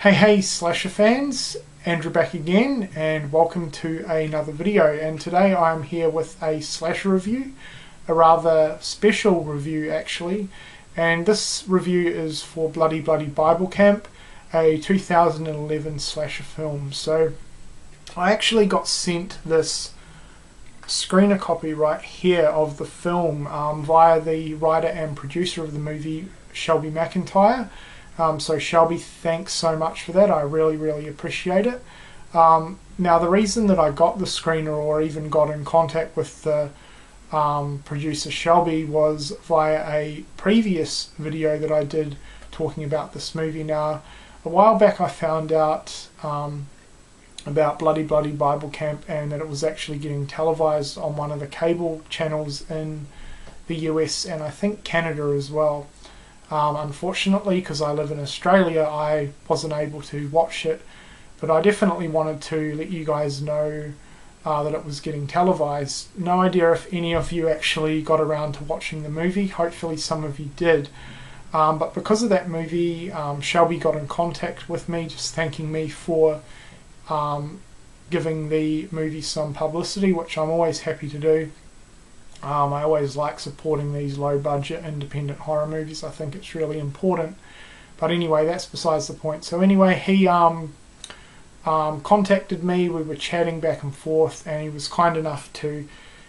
Hey slasher fans, Andrew back again and welcome to another video, and today I'm here with a slasher review, a rather special review actually, and this review is for Bloody Bloody Bible Camp, a 2011 slasher film. So I actually got sent this screener copy right here of the film via the writer and producer of the movie, Shelby McIntyre. So Shelby, thanks so much for that. I really appreciate it. Now the reason that I got the screener or even got in contact with the producer Shelby was via a previous video that I did talking about this movie. Now a while back I found out about Bloody Bloody Bible Camp and that it was actually getting televised on one of the cable channels in the US and I think Canada as well. Unfortunately, because I live in Australia, I wasn't able to watch it, but I definitely wanted to let you guys know that it was getting televised. No idea if any of you actually got around to watching the movie. Hopefully some of you did. But because of that movie, Shelby got in contact with me, just thanking me for giving the movie some publicity, which I'm always happy to do. I always like supporting these low budget independent horror movies. I think it's really important. But anyway, that's besides the point. So anyway, he contacted me, we were chatting back and forth, and he was kind enough to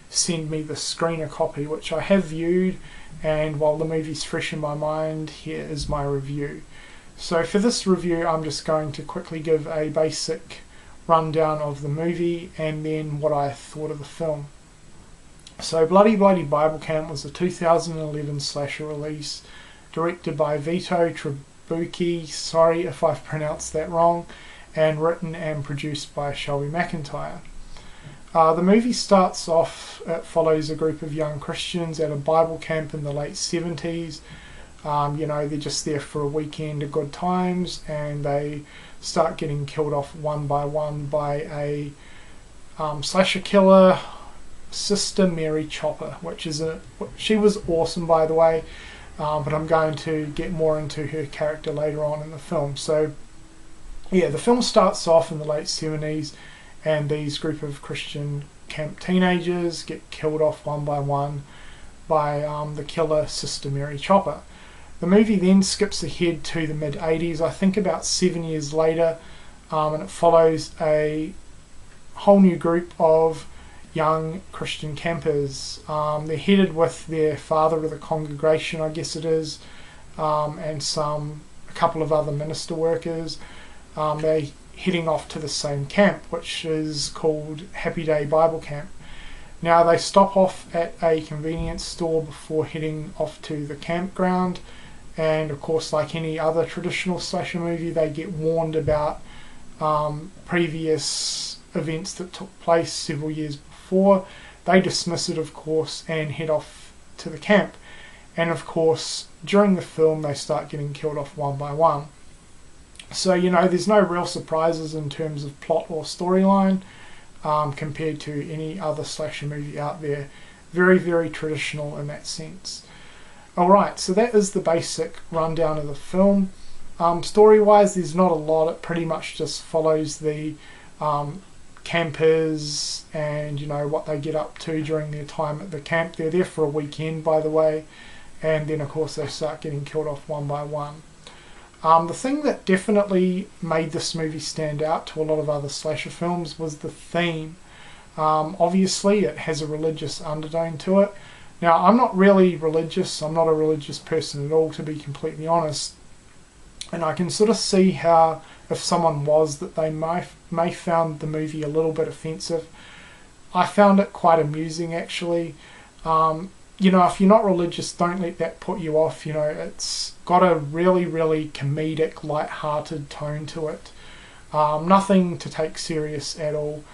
send me the screener copy, which I have viewed, and while the movie's fresh in my mind, here is my review. So for this review, I'm just going to quickly give a basic rundown of the movie and then what I thought of the film. So Bloody Bloody Bible Camp was a 2011 slasher release directed by Vito Trabucchi, sorry if I've pronounced that wrong, and written and produced by Shelby McIntyre. The movie starts off, it follows a group of young Christians at a Bible camp in the late 70s. You know, they're just there for a weekend of good times and they start getting killed off one by one by a slasher killer, Sister Mary Chopper, she was awesome by the way, but I'm going to get more into her character later on in the film. So yeah, the film starts off in the late 70s and these group of Christian camp teenagers get killed off one by one by the killer Sister Mary Chopper. The movie then skips ahead to the mid 80s, I think about 7 years later, and it follows a whole new group of young Christian campers. They're headed with their father of the congregation, I guess it is, and a couple of other minister workers. They're heading off to the same camp, which is called Happy Day Bible Camp. Now they stop off at a convenience store before heading off to the campground, and of course, like any other traditional slasher movie, they get warned about previous events that took place several years before. They dismiss it, of course, and head off to the camp. And of course, during the film, they start getting killed off one by one. So, you know, there's no real surprises in terms of plot or storyline compared to any other slasher movie out there. Very traditional in that sense. Alright, so that is the basic rundown of the film. Story-wise, there's not a lot. It pretty much just follows the campers and, you know, what they get up to during their time at the camp. They're there for a weekend, by the way, and then of course they start getting killed off one by one. The thing that definitely made this movie stand out to a lot of other slasher films was the theme. Obviously it has a religious undertone to it. Now I'm not really religious, I'm not a religious person at all, to be completely honest, and I can sort of see how if someone was, that they may found the movie a little bit offensive. I found it quite amusing actually. You know, if you're not religious, don't let that put you off. You know, it's got a really comedic, light-hearted tone to it. Nothing to take serious at all,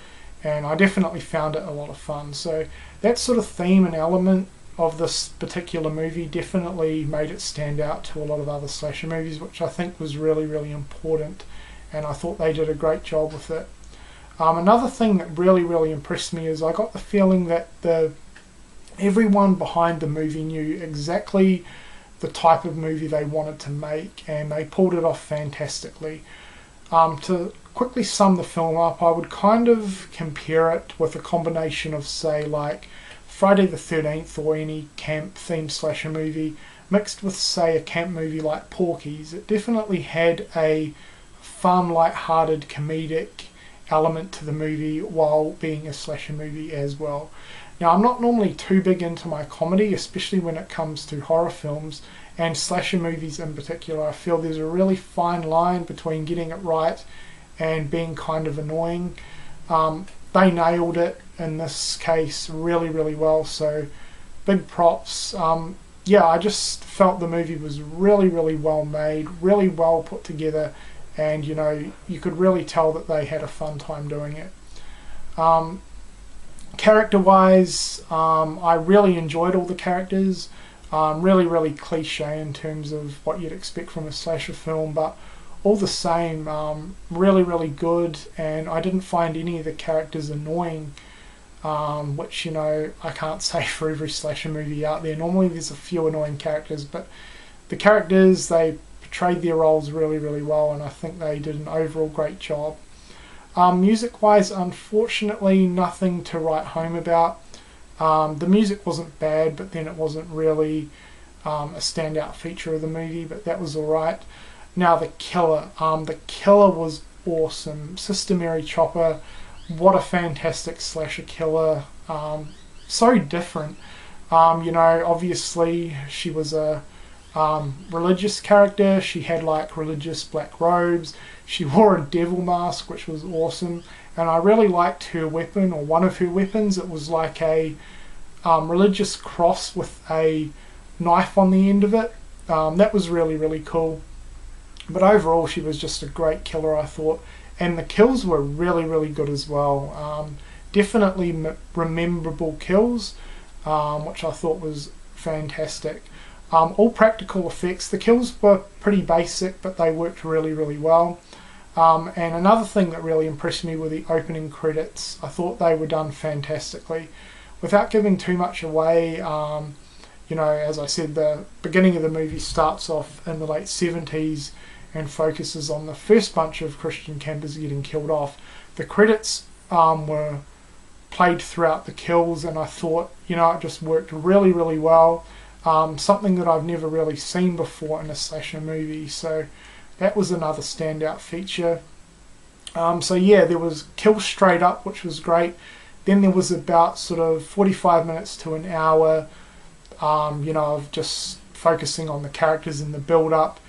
and I definitely found it a lot of fun. So that sort of theme and element of this particular movie definitely made it stand out to a lot of other slasher movies, which I think was really important, and I thought they did a great job with it. Another thing that really impressed me is I got the feeling that everyone behind the movie knew exactly the type of movie they wanted to make, and they pulled it off fantastically. To quickly sum the film up, I would kind of compare it with a combination of, say, like Friday the 13th or any camp themed slasher movie mixed with, say, a camp movie like Porky's. It definitely had a fun, light-hearted, comedic element to the movie while being a slasher movie as well. Now, I'm not normally too big into my comedy, especially when it comes to horror films and slasher movies in particular. I feel there's a really fine line between getting it right and being kind of annoying. They nailed it in this case really, really well, so big props. Yeah, I just felt the movie was really, really well made, really well put together, and you know, you could really tell that they had a fun time doing it. Character-wise, I really enjoyed all the characters. Really, really cliche in terms of what you'd expect from a slasher film, but all the same, really, really good, and I didn't find any of the characters annoying, which, you know, I can't say for every slasher movie out there. Normally there's a few annoying characters, but the characters, they portrayed their roles really, really well, and I think they did an overall great job. Music-wise, unfortunately, nothing to write home about. The music wasn't bad, but then it wasn't really a standout feature of the movie, but that was alright. Now the killer. The killer was awesome. Sister Mary Chopper, what a fantastic slasher killer. So different. You know, obviously she was a religious character. She had like religious black robes. She wore a devil mask, which was awesome. And I really liked her weapon, or one of her weapons. It was like a religious cross with a knife on the end of it. That was really, really cool. But overall, she was just a great killer, I thought. And the kills were really, really good as well. Definitely rememberable kills, which I thought was fantastic. All practical effects. The kills were pretty basic, but they worked really, really well. And another thing that really impressed me were the opening credits. I thought they were done fantastically. Without giving too much away, you know, as I said, the beginning of the movie starts off in the late 70s and focuses on the first bunch of Christian campers getting killed off. The credits were played throughout the kills, and I thought, you know, it just worked really, really well. Something that I've never really seen before in a slasher movie, so that was another standout feature. So yeah, there was kills straight up, which was great. Then there was about sort of 45 minutes to an hour, you know, of just focusing on the characters and the build-up,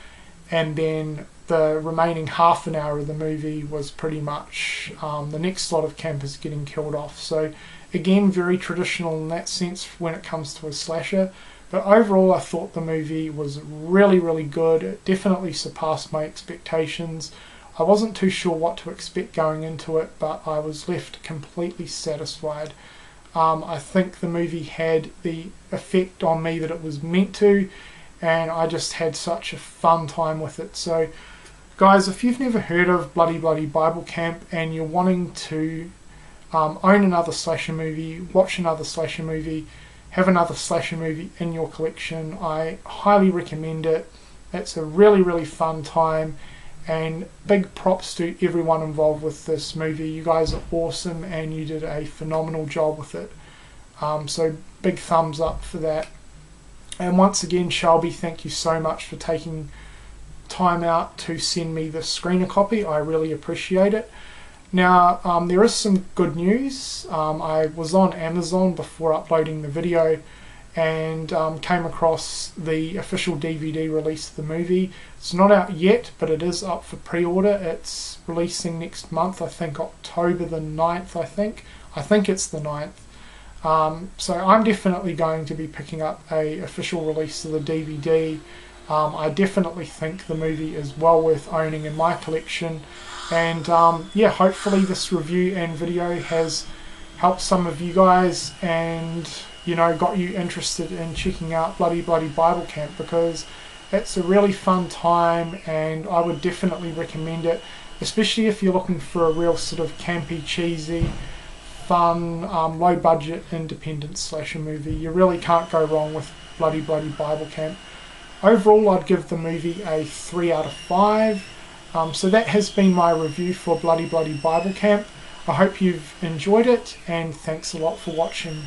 and then the remaining half an hour of the movie was pretty much the next lot of campers getting killed off. So again, very traditional in that sense when it comes to a slasher. But overall, I thought the movie was really, really good. It definitely surpassed my expectations. I wasn't too sure what to expect going into it, but I was left completely satisfied. I think the movie had the effect on me that it was meant to, and I just had such a fun time with it. So, guys, if you've never heard of Bloody Bloody Bible Camp and you're wanting to own another slasher movie, watch another slasher movie, have another slasher movie in your collection, I highly recommend it. It's a really, really fun time, and big props to everyone involved with this movie. You guys are awesome and you did a phenomenal job with it. So big thumbs up for that. And once again, Shelby, thank you so much for taking time out to send me the screener copy. I really appreciate it. Now, there is some good news. I was on Amazon before uploading the video and came across the official DVD release of the movie. It's not out yet, but it is up for pre-order. It's releasing next month, I think October the 9th, I think it's the 9th. So I'm definitely going to be picking up a official release of the DVD. I definitely think the movie is well worth owning in my collection. And yeah, hopefully this review and video has helped some of you guys and, you know, got you interested in checking out Bloody Bloody Bible Camp, because it's a really fun time and I would definitely recommend it, especially if you're looking for a real sort of campy, cheesy, fun, low budget independent slasher movie. You really can't go wrong with Bloody Bloody Bible Camp. Overall, I'd give the movie a 3 out of 5. So that has been my review for Bloody Bloody Bible Camp. I hope you've enjoyed it, and thanks a lot for watching.